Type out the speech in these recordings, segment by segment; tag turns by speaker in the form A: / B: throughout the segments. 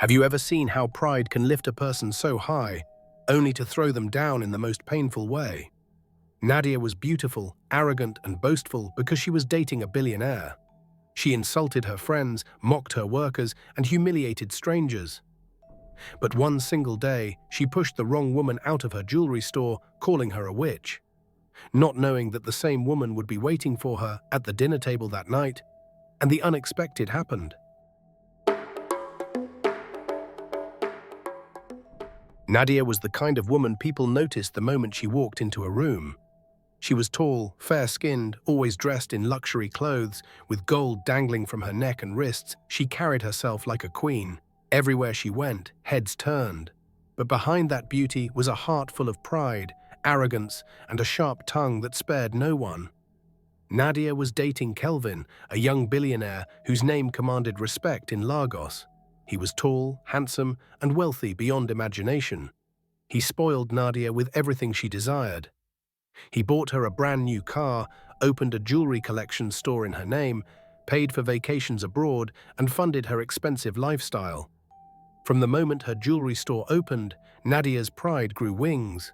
A: Have you ever seen how pride can lift a person so high, only to throw them down in the most painful way? Nadia was beautiful, arrogant, and boastful because she was dating a billionaire. She insulted her friends, mocked her workers, and humiliated strangers. But one single day, she pushed the wrong woman out of her jewelry store, calling her a witch. Not knowing that the same woman would be waiting for her at the dinner table that night, and the unexpected happened. Nadia was the kind of woman people noticed the moment she walked into a room. She was tall, fair-skinned, always dressed in luxury clothes, with gold dangling from her neck and wrists. She carried herself like a queen. Everywhere she went, heads turned. But behind that beauty was a heart full of pride, arrogance, and a sharp tongue that spared no one. Nadia was dating Kelvin, a young billionaire whose name commanded respect in Lagos. He was tall, handsome, and wealthy beyond imagination. He spoiled Nadia with everything she desired. He bought her a brand new car, opened a jewelry collection store in her name, paid for vacations abroad, and funded her expensive lifestyle. From the moment her jewelry store opened, Nadia's pride grew wings.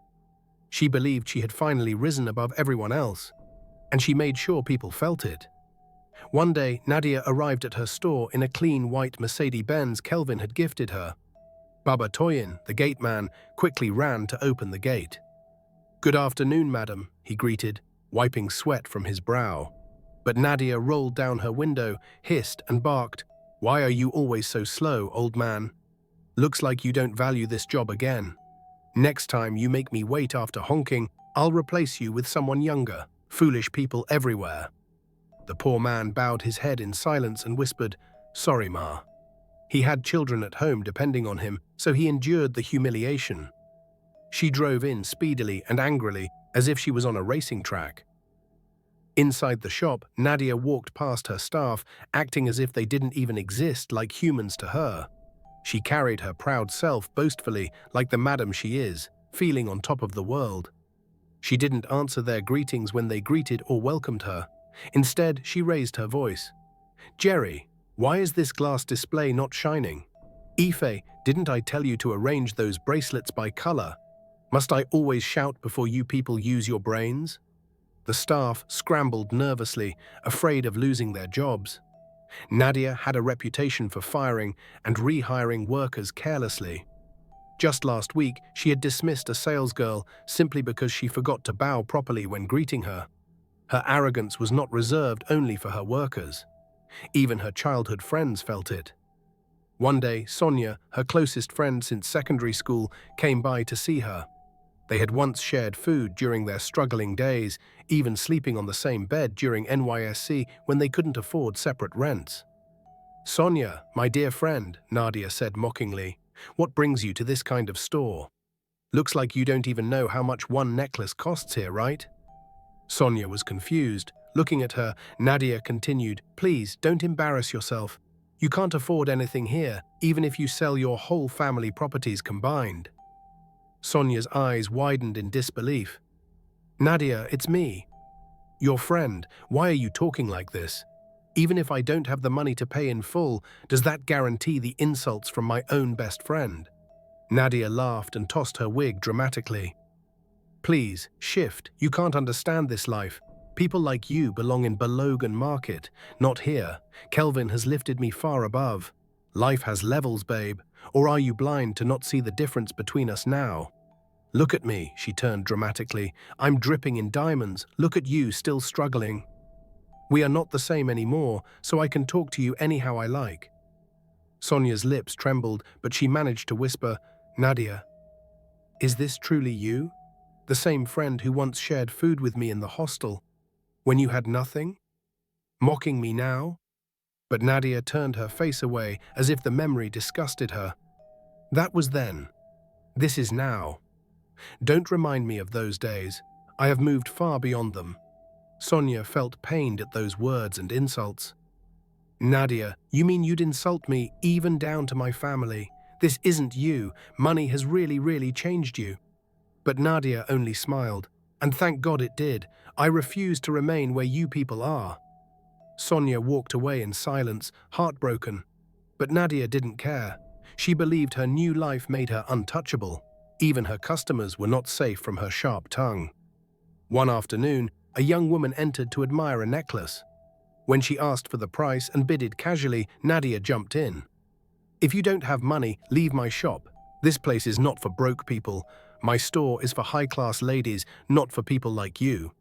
A: She believed she had finally risen above everyone else, and she made sure people felt it. One day, Nadia arrived at her store in a clean white Mercedes-Benz Kelvin had gifted her. Baba Toyin, the gate man, quickly ran to open the gate. "Good afternoon, madam," he greeted, wiping sweat from his brow. But Nadia rolled down her window, hissed and barked, "Why are you always so slow, old man? Looks like you don't value this job again. Next time you make me wait after honking, I'll replace you with someone younger. Foolish people everywhere." The poor man bowed his head in silence and whispered, "Sorry, Ma." He had children at home depending on him, so he endured the humiliation. She drove in speedily and angrily, as if she was on a racing track. Inside the shop, Nadia walked past her staff, acting as if they didn't even exist like humans to her. She carried her proud self boastfully, like the madam she is, feeling on top of the world. She didn't answer their greetings when they greeted or welcomed her. Instead, she raised her voice. "Jerry, why is this glass display not shining? Ife, didn't I tell you to arrange those bracelets by color? Must I always shout before you people use your brains?" The staff scrambled nervously, afraid of losing their jobs. Nadia had a reputation for firing and rehiring workers carelessly. Just last week, she had dismissed a salesgirl simply because she forgot to bow properly when greeting her. Her arrogance was not reserved only for her workers. Even her childhood friends felt it. One day, Sonia, her closest friend since secondary school, came by to see her. They had once shared food during their struggling days, even sleeping on the same bed during NYSC when they couldn't afford separate rents. "Sonia, my dear friend," Nadia said mockingly, "what brings you to this kind of store? Looks like you don't even know how much one necklace costs here, right?" Sonia was confused. Looking at her, Nadia continued, "Please, don't embarrass yourself. You can't afford anything here, even if you sell your whole family properties combined." Sonia's eyes widened in disbelief. "Nadia, it's me. Your friend. Why are you talking like this? Even if I don't have the money to pay in full, does that guarantee the insults from my own best friend?" Nadia laughed and tossed her wig dramatically. "Please, shift. You can't understand this life. People like you belong in Belogan Market, not here. Kelvin has lifted me far above. Life has levels, babe. Or are you blind to not see the difference between us now? Look at me," she turned dramatically. "I'm dripping in diamonds. Look at you, still struggling. We are not the same anymore, so I can talk to you anyhow I like." Sonia's lips trembled, but she managed to whisper, "Nadia, is this truly you? The same friend who once shared food with me in the hostel, when you had nothing? Mocking me now?" But Nadia turned her face away as if the memory disgusted her. "That was then. This is now. Don't remind me of those days. I have moved far beyond them." Sonia felt pained at those words and insults. "Nadia, you mean you'd insult me even down to my family? This isn't you. Money has really changed you." But Nadia only smiled. "And thank God it did. I refuse to remain where you people are." Sonia walked away in silence, heartbroken. But Nadia didn't care. She believed her new life made her untouchable. Even her customers were not safe from her sharp tongue. One afternoon, a young woman entered to admire a necklace. When she asked for the price and bidded casually, Nadia jumped in. "If you don't have money, leave my shop. This place is not for broke people. My store is for high-class ladies, not for people like you."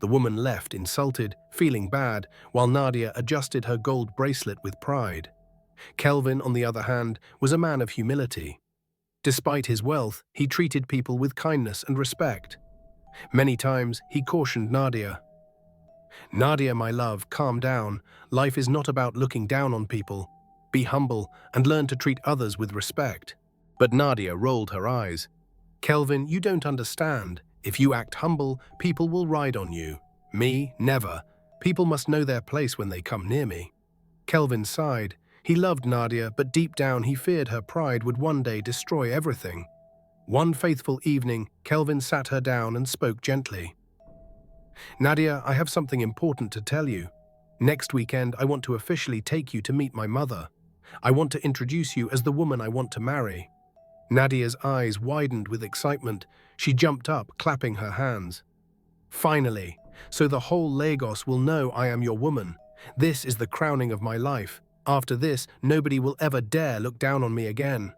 A: The woman left, insulted, feeling bad, while Nadia adjusted her gold bracelet with pride. Kelvin, on the other hand, was a man of humility. Despite his wealth, he treated people with kindness and respect. Many times, he cautioned Nadia. "Nadia, my love, calm down. Life is not about looking down on people. Be humble and learn to treat others with respect." But Nadia rolled her eyes. "Kelvin, you don't understand. If you act humble, people will ride on you. Me, never. People must know their place when they come near me." Kelvin sighed. He loved Nadia, but deep down he feared her pride would one day destroy everything. One faithful evening, Kelvin sat her down and spoke gently. "Nadia, I have something important to tell you. Next weekend, I want to officially take you to meet my mother. I want to introduce you as the woman I want to marry." Nadia's eyes widened with excitement. She jumped up, clapping her hands. "Finally! So the whole Lagos will know I am your woman. This is the crowning of my life. After this, nobody will ever dare look down on me again."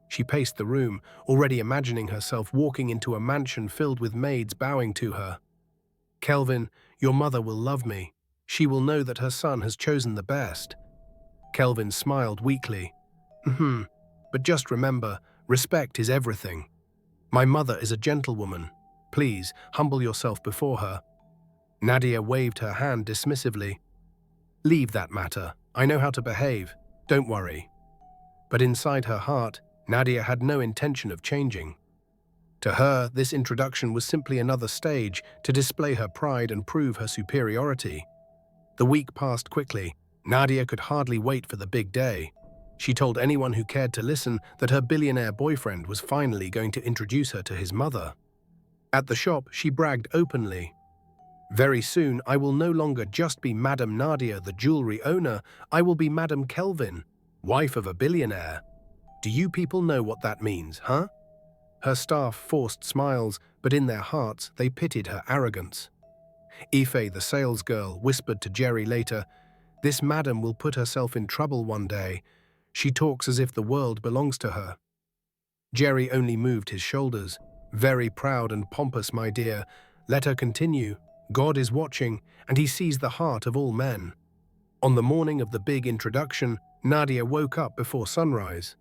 A: She paced the room, already imagining herself walking into a mansion filled with maids bowing to her. "Kelvin, your mother will love me. She will know that her son has chosen the best." Kelvin smiled weakly. But just remember, respect is everything. My mother is a gentlewoman. Please, humble yourself before her." Nadia waved her hand dismissively. "Leave that matter. I know how to behave. Don't worry." But inside her heart, Nadia had no intention of changing. To her, this introduction was simply another stage to display her pride and prove her superiority. The week passed quickly. Nadia could hardly wait for the big day. She told anyone who cared to listen that her billionaire boyfriend was finally going to introduce her to his mother. At the shop, she bragged openly. "Very soon, I will no longer just be Madame Nadia, the jewelry owner. I will be Madame Kelvin, wife of a billionaire. Do you people know what that means, huh?" Her staff forced smiles, but in their hearts, they pitied her arrogance. Ife, the sales girl, whispered to Jerry later, "This madam will put herself in trouble one day. She talks as if the world belongs to her." Jerry only moved his shoulders. "Very proud and pompous, my dear. Let her continue. God is watching, and he sees the heart of all men." On the morning of the big introduction, Nadia woke up before sunrise.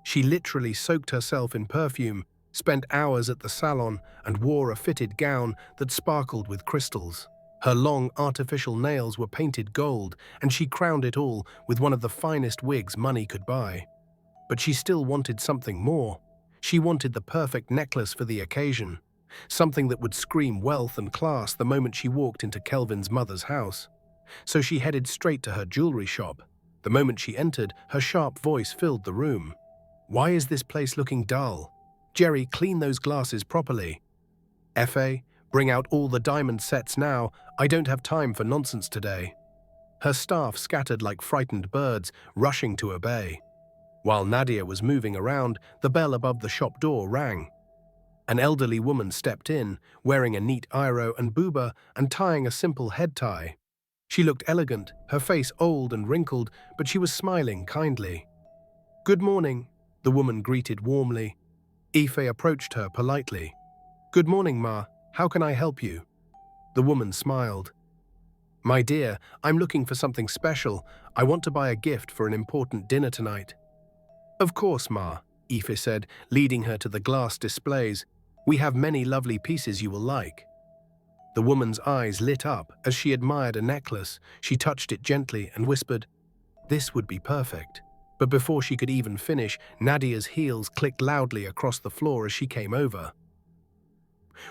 A: She literally soaked herself in perfume, spent hours at the salon, and wore a fitted gown that sparkled with crystals. Her long, artificial nails were painted gold, and she crowned it all with one of the finest wigs money could buy. But she still wanted something more. She wanted the perfect necklace for the occasion, something that would scream wealth and class the moment she walked into Kelvin's mother's house. So she headed straight to her jewelry shop. The moment she entered, her sharp voice filled the room. "Why is this place looking dull? Jerry, clean those glasses properly. F.A., bring out all the diamond sets now. I don't have time for nonsense today." Her staff scattered like frightened birds, rushing to obey. While Nadia was moving around, the bell above the shop door rang. An elderly woman stepped in, wearing a neat iro and buba and tying a simple head tie. She looked elegant, her face old and wrinkled, but she was smiling kindly. "Good morning," the woman greeted warmly. Ife approached her politely. "Good morning, Ma. How can I help you?" The woman smiled. "My dear, I'm looking for something special. I want to buy a gift for an important dinner tonight." "Of course, Ma," Ife said, leading her to the glass displays. "We have many lovely pieces you will like." The woman's eyes lit up as she admired a necklace. She touched it gently and whispered, "This would be perfect." But before she could even finish, Nadia's heels clicked loudly across the floor as she came over.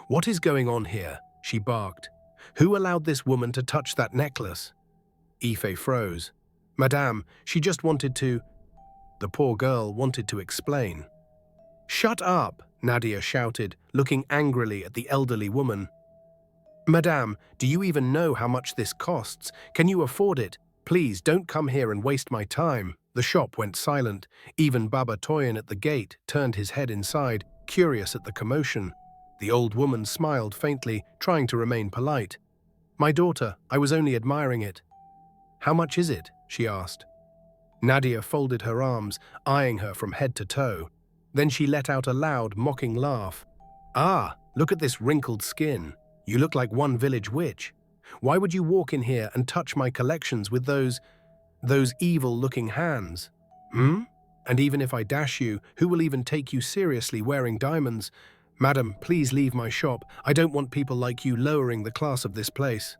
A: "What is going on here?" she barked. "Who allowed this woman to touch that necklace?" Ife froze. "Madame, she just wanted to—" The poor girl wanted to explain. "Shut up!" Nadia shouted, looking angrily at the elderly woman. "Madame, do you even know how much this costs? Can you afford it? Please don't come here and waste my time," The shop went silent. Even Baba Toyin at the gate turned his head inside, curious at the commotion. The old woman smiled faintly, trying to remain polite. "My daughter, I was only admiring it." "How much is it?" she asked. Nadia folded her arms, eyeing her from head to toe. Then she let out a loud, mocking laugh. "Ah, look at this wrinkled skin. You look like one village witch. Why would you walk in here and touch my collections with those evil-looking hands? And even if I dash you, who will even take you seriously wearing diamonds? Madam, please leave my shop. I don't want people like you lowering the class of this place."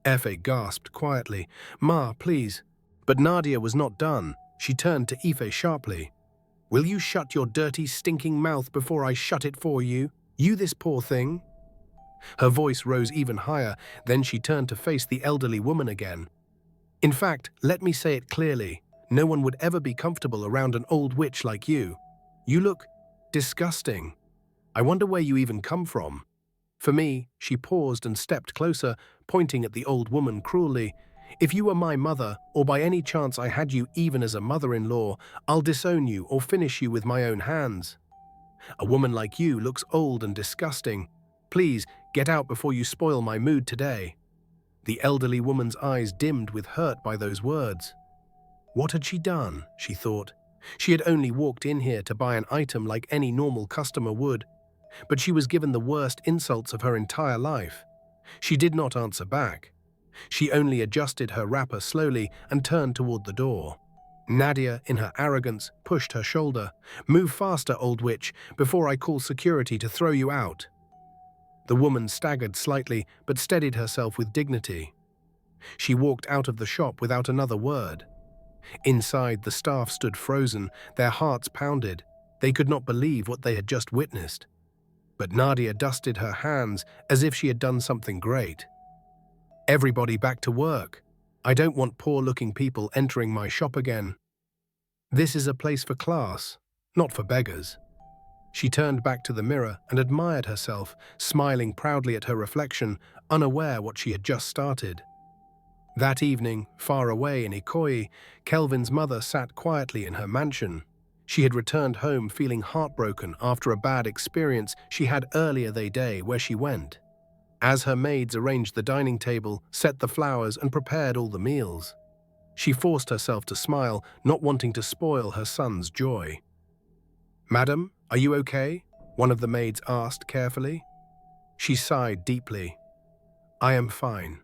A: Efe gasped quietly. "Ma, please." But Nadia was not done. She turned to Ife sharply. "Will you shut your dirty, stinking mouth before I shut it for you? You this poor thing?" Her voice rose even higher, then she turned to face the elderly woman again. "In fact, let me say it clearly. No one would ever be comfortable around an old witch like you. You look disgusting. I wonder where you even come from." For me, she paused and stepped closer, pointing at the old woman cruelly. "If you were my mother, or by any chance I had you even as a mother-in-law, I'll disown you or finish you with my own hands. A woman like you looks old and disgusting. Please, get out before you spoil my mood today." The elderly woman's eyes dimmed with hurt by those words. What had she done, she thought. She had only walked in here to buy an item like any normal customer would, but she was given the worst insults of her entire life. She did not answer back. She only adjusted her wrapper slowly and turned toward the door. Nadia, in her arrogance, pushed her shoulder. "Move faster, old witch, before I call security to throw you out." The woman staggered slightly, but steadied herself with dignity. She walked out of the shop without another word. Inside, the staff stood frozen, their hearts pounded. They could not believe what they had just witnessed. But Nadia dusted her hands as if she had done something great. "Everybody back to work. I don't want poor-looking people entering my shop again. This is a place for class, not for beggars." She turned back to the mirror and admired herself, smiling proudly at her reflection, unaware what she had just started. That evening, far away in Ikoyi, Kelvin's mother sat quietly in her mansion. She had returned home feeling heartbroken after a bad experience she had earlier that day where she went. As her maids arranged the dining table, set the flowers, and prepared all the meals, she forced herself to smile, not wanting to spoil her son's joy. "Madam, are you okay?" one of the maids asked carefully. She sighed deeply. "I am fine.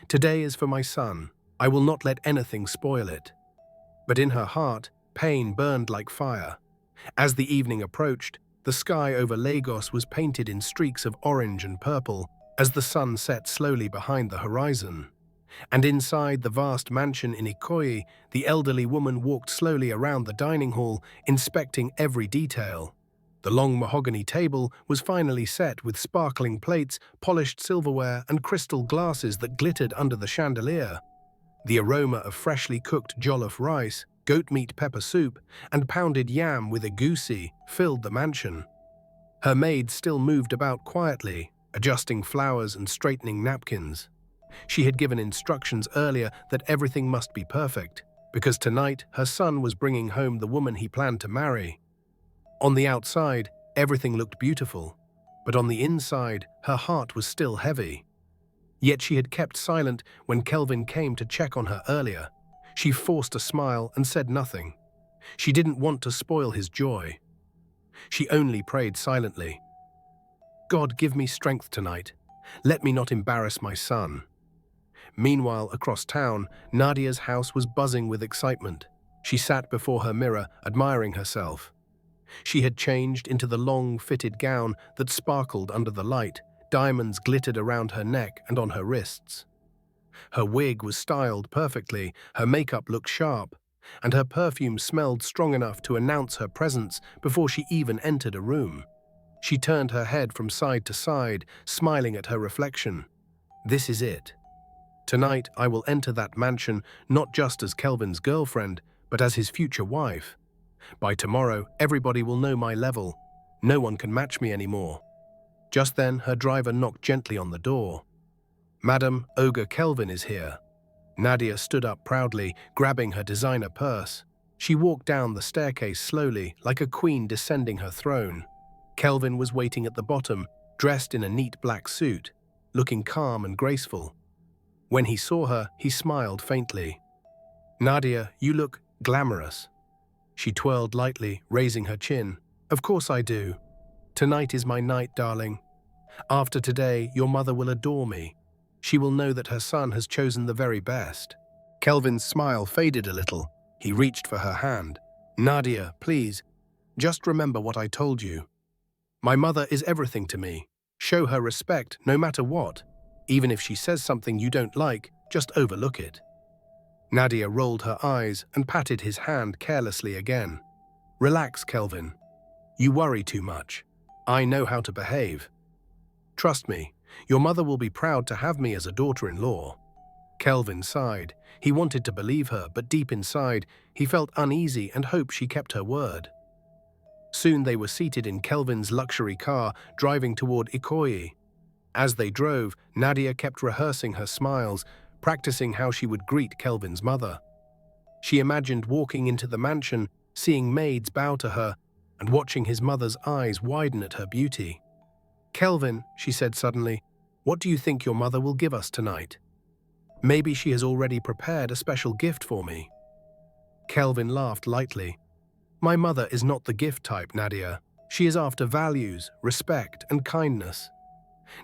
A: Today is for my son. I will not let anything spoil it." But in her heart, pain burned like fire. As the evening approached, the sky over Lagos was painted in streaks of orange and purple as the sun set slowly behind the horizon. And inside the vast mansion in Ikoyi, the elderly woman walked slowly around the dining hall, inspecting every detail. The long mahogany table was finally set with sparkling plates, polished silverware, and crystal glasses that glittered under the chandelier. The aroma of freshly cooked jollof rice, goat meat pepper soup, and pounded yam with egusi filled the mansion. Her maids still moved about quietly, adjusting flowers and straightening napkins. She had given instructions earlier that everything must be perfect, because tonight her son was bringing home the woman he planned to marry. On the outside, everything looked beautiful, but on the inside, her heart was still heavy. Yet she had kept silent when Kelvin came to check on her earlier. She forced a smile and said nothing. She didn't want to spoil his joy. She only prayed silently. "God, give me strength tonight. Let me not embarrass my son." Meanwhile, across town, Nadia's house was buzzing with excitement. She sat before her mirror, admiring herself. She had changed into the long, fitted gown that sparkled under the light. Diamonds glittered around her neck and on her wrists. Her wig was styled perfectly, her makeup looked sharp, and her perfume smelled strong enough to announce her presence before she even entered a room. She turned her head from side to side, smiling at her reflection. "This is it. Tonight I will enter that mansion not just as Kelvin's girlfriend, but as his future wife. By tomorrow, everybody will know my level. No one can match me anymore." Just then, her driver knocked gently on the door. "Madam, Ogre Kelvin is here." Nadia stood up proudly, grabbing her designer purse. She walked down the staircase slowly, like a queen descending her throne. Kelvin was waiting at the bottom, dressed in a neat black suit, looking calm and graceful. When he saw her, he smiled faintly. "Nadia, you look glamorous." She twirled lightly, raising her chin. "Of course I do. Tonight is my night, darling. After today, your mother will adore me. She will know that her son has chosen the very best." Kelvin's smile faded a little. He reached for her hand. "Nadia, please, just remember what I told you. My mother is everything to me. Show her respect no matter what. Even if she says something you don't like, just overlook it." Nadia rolled her eyes and patted his hand carelessly again. "Relax, Kelvin. You worry too much. I know how to behave. Trust me, your mother will be proud to have me as a daughter-in-law." Kelvin sighed. He wanted to believe her, but deep inside, he felt uneasy and hoped she kept her word. Soon they were seated in Kelvin's luxury car, driving toward Ikoyi. As they drove, Nadia kept rehearsing her smiles, practicing how she would greet Kelvin's mother. She imagined walking into the mansion, seeing maids bow to her, and watching his mother's eyes widen at her beauty. "Kelvin," she said suddenly, "what do you think your mother will give us tonight? Maybe she has already prepared a special gift for me." Kelvin laughed lightly. "My mother is not the gift type, Nadia. She is after values, respect, and kindness."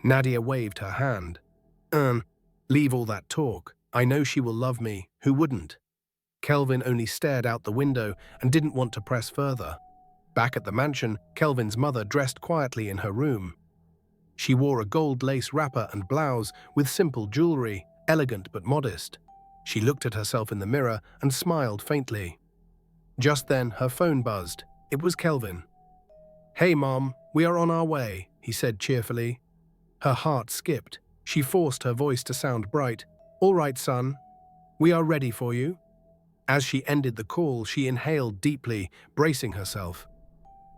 A: Nadia waved her hand. Leave all that talk. I know she will love me. Who wouldn't?" Kelvin only stared out the window and didn't want to press further. Back at the mansion, Kelvin's mother dressed quietly in her room. She wore a gold lace wrapper and blouse with simple jewelry, elegant but modest. She looked at herself in the mirror and smiled faintly. Just then, her phone buzzed. It was Kelvin. "Hey, Mom, we are on our way," he said cheerfully. Her heart skipped. She forced her voice to sound bright. "All right, son. We are ready for you." As she ended the call, she inhaled deeply, bracing herself.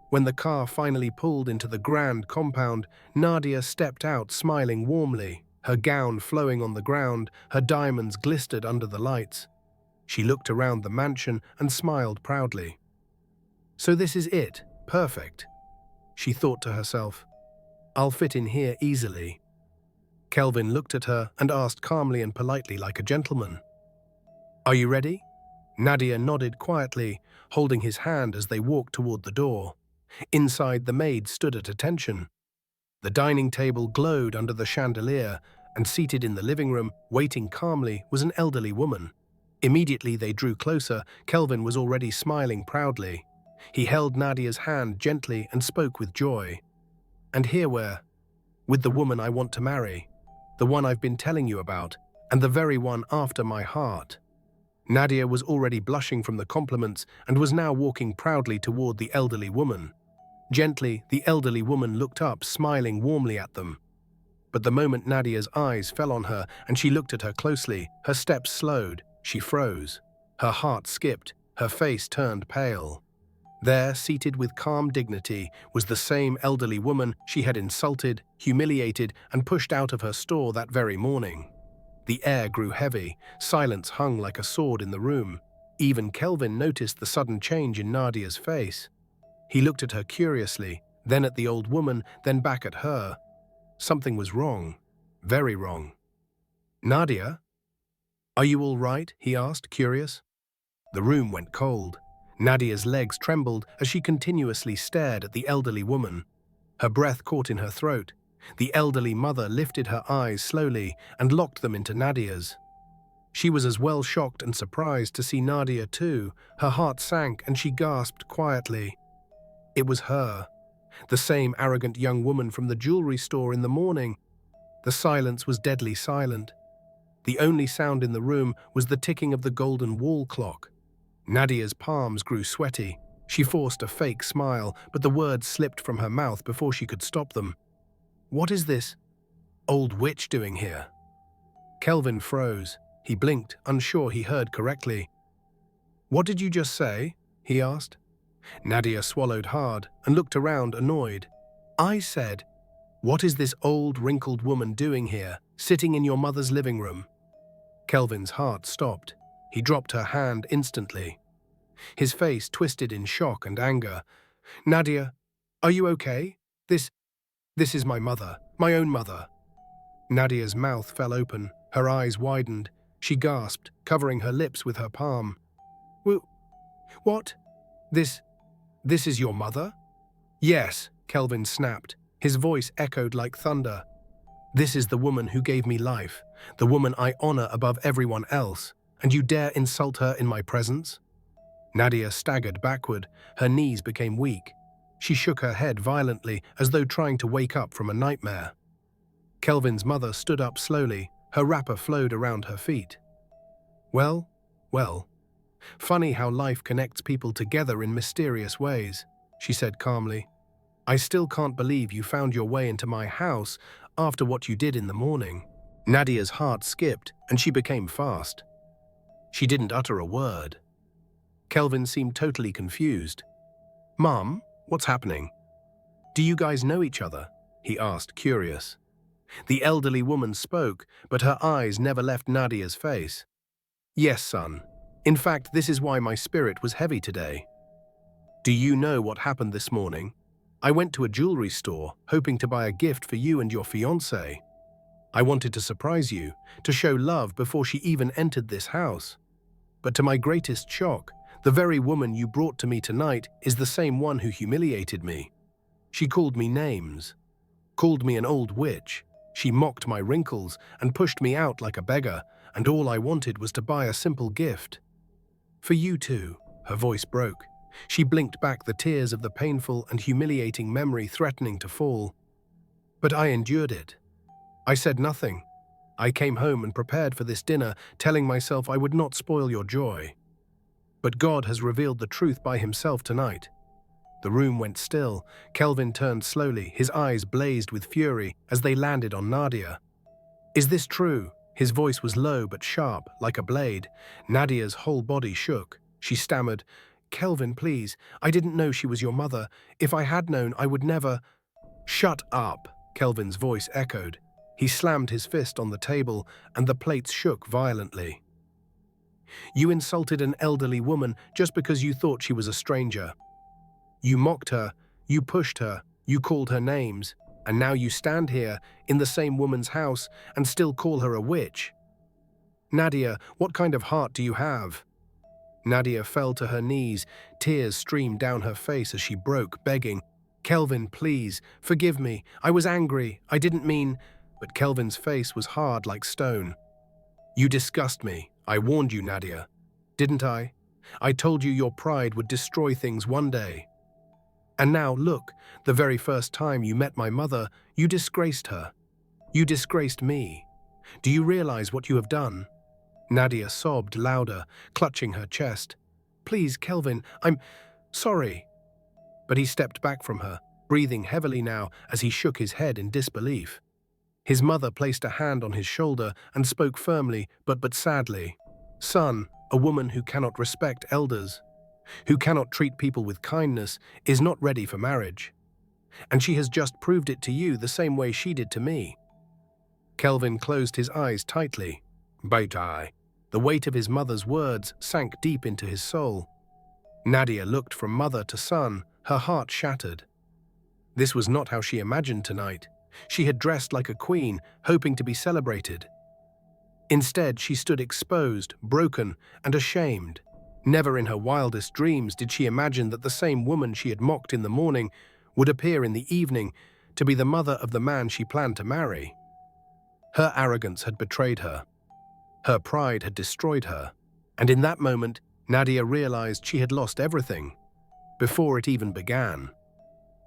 A: When the car finally pulled into the grand compound, Nadia stepped out smiling warmly, her gown flowing on the ground, her diamonds glistered under the lights. She looked around the mansion and smiled proudly. "So this is it, perfect," she thought to herself. "I'll fit in here easily." Kelvin looked at her and asked calmly and politely like a gentleman, "Are you ready?" Nadia nodded quietly, holding his hand as they walked toward the door. Inside, the maid stood at attention. The dining table glowed under the chandelier, and seated in the living room, waiting calmly, was an elderly woman. Immediately they drew closer. Kelvin was already smiling proudly. He held Nadia's hand gently and spoke with joy. "And here we're with the woman I want to marry, the one I've been telling you about, and the very one after my heart." Nadia was already blushing from the compliments and was now walking proudly toward the elderly woman. Gently, the elderly woman looked up, smiling warmly at them. But the moment Nadia's eyes fell on her and she looked at her closely, her steps slowed, she froze. Her heart skipped, her face turned pale. There, seated with calm dignity, was the same elderly woman she had insulted, humiliated, and pushed out of her store that very morning. The air grew heavy, silence hung like a sword in the room. Even Kelvin noticed the sudden change in Nadia's face. He looked at her curiously, then at the old woman, then back at her. Something was wrong, very wrong. "Nadia? Are you all right?" he asked, curious. The room went cold. Nadia's legs trembled as she continuously stared at the elderly woman. Her breath caught in her throat. The elderly mother lifted her eyes slowly and locked them into Nadia's. She was as well shocked and surprised to see Nadia too. Her heart sank and she gasped quietly. It was her, the same arrogant young woman from the jewelry store in the morning. The silence was deadly silent. The only sound in the room was the ticking of the golden wall clock. Nadia's palms grew sweaty. She forced a fake smile, but the words slipped from her mouth before she could stop them. "What is this old witch doing here?" Kelvin froze. He blinked, unsure he heard correctly. "What did you just say?" he asked. Nadia swallowed hard and looked around annoyed. "I said, what is this old, wrinkled woman doing here, sitting in your mother's living room?" Kelvin's heart stopped. He dropped her hand instantly. his face twisted in shock and anger. "Nadia, are you okay? This is my mother, my own mother." Nadia's mouth fell open, her eyes widened. She gasped, covering her lips with her palm. What? This is your mother?" "Yes," Kelvin snapped. His voice echoed like thunder. "This is the woman who gave me life, the woman I honor above everyone else, and you dare insult her in my presence?" Nadia staggered backward, her knees became weak. She shook her head violently as though trying to wake up from a nightmare. Kelvin's mother stood up slowly, her wrapper flowed around her feet. Well, funny how life connects people together in mysterious ways," she said calmly. "I still can't believe you found your way into my house after what you did in the morning." Nadia's heart skipped and she became fast. She didn't utter a word. Kelvin seemed totally confused. "Mom, what's happening? Do you guys know each other?" he asked, curious. The elderly woman spoke, but her eyes never left Nadia's face. "Yes, son. In fact, this is why my spirit was heavy today. Do you know what happened this morning? I went to a jewelry store, hoping to buy a gift for you and your fiancé. I wanted to surprise you, to show love before she even entered this house. But to my greatest shock, the very woman you brought to me tonight is the same one who humiliated me. She called me names, called me an old witch. She mocked my wrinkles and pushed me out like a beggar, and all I wanted was to buy a simple gift. For you too." Her voice broke. She blinked back, the tears of the painful and humiliating memory threatening to fall. "But I endured it. I said nothing. I came home and prepared for this dinner, telling myself I would not spoil your joy. But God has revealed the truth by himself tonight." The room went still. Kelvin turned slowly, his eyes blazed with fury as they landed on Nadia. "Is this true?" His voice was low but sharp, like a blade. Nadia's whole body shook. She stammered, "Kelvin, please, I didn't know she was your mother. If I had known, I would never—" "Shut up," Kelvin's voice echoed. He slammed his fist on the table, and the plates shook violently. "You insulted an elderly woman just because you thought she was a stranger. You mocked her, you pushed her, you called her names, and now you stand here in the same woman's house and still call her a witch. Nadia, what kind of heart do you have?" Nadia fell to her knees, tears streamed down her face as she broke, begging, "Kelvin, please, forgive me. I was angry, I didn't mean—" But Kelvin's face was hard like stone. "You disgust me. I warned you, Nadia. Didn't I? I told you your pride would destroy things one day. And now, look, the very first time you met my mother, you disgraced her. You disgraced me. Do you realize what you have done?" Nadia sobbed louder, clutching her chest. "Please, Kelvin, I'm sorry." But he stepped back from her, breathing heavily now as he shook his head in disbelief. His mother placed a hand on his shoulder and spoke firmly but sadly. "Son, a woman who cannot respect elders, who cannot treat people with kindness, is not ready for marriage. And she has just proved it to you the same way she did to me." Kelvin closed his eyes tightly. "Baitai." The weight of his mother's words sank deep into his soul. Nadia looked from mother to son, her heart shattered. This was not how she imagined tonight. She had dressed like a queen, hoping to be celebrated. Instead, she stood exposed, broken, and ashamed. Never in her wildest dreams did she imagine that the same woman she had mocked in the morning would appear in the evening to be the mother of the man she planned to marry. Her arrogance had betrayed her. Her pride had destroyed her. And in that moment, Nadia realized she had lost everything, before it even began.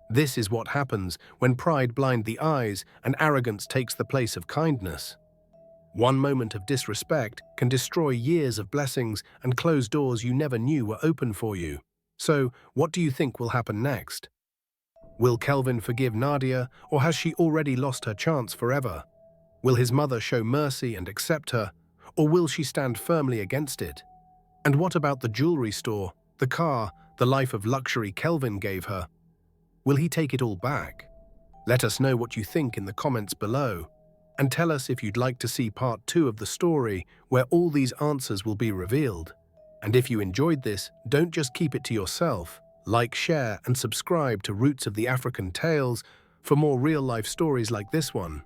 A: This is what happens when pride blinds the eyes and arrogance takes the place of kindness. One moment of disrespect can destroy years of blessings and close doors you never knew were open for you. So, what do you think will happen next? Will Kelvin forgive Nadia, or has she already lost her chance forever? Will his mother show mercy and accept her, or will she stand firmly against it? And what about the jewelry store, the car, the life of luxury Kelvin gave her? Will he take it all back? Let us know what you think in the comments below. And tell us if you'd like to see part 2 of the story, where all these answers will be revealed. And if you enjoyed this, don't just keep it to yourself. Like, share, and subscribe to Roots of the African Tales for more real-life stories like this one.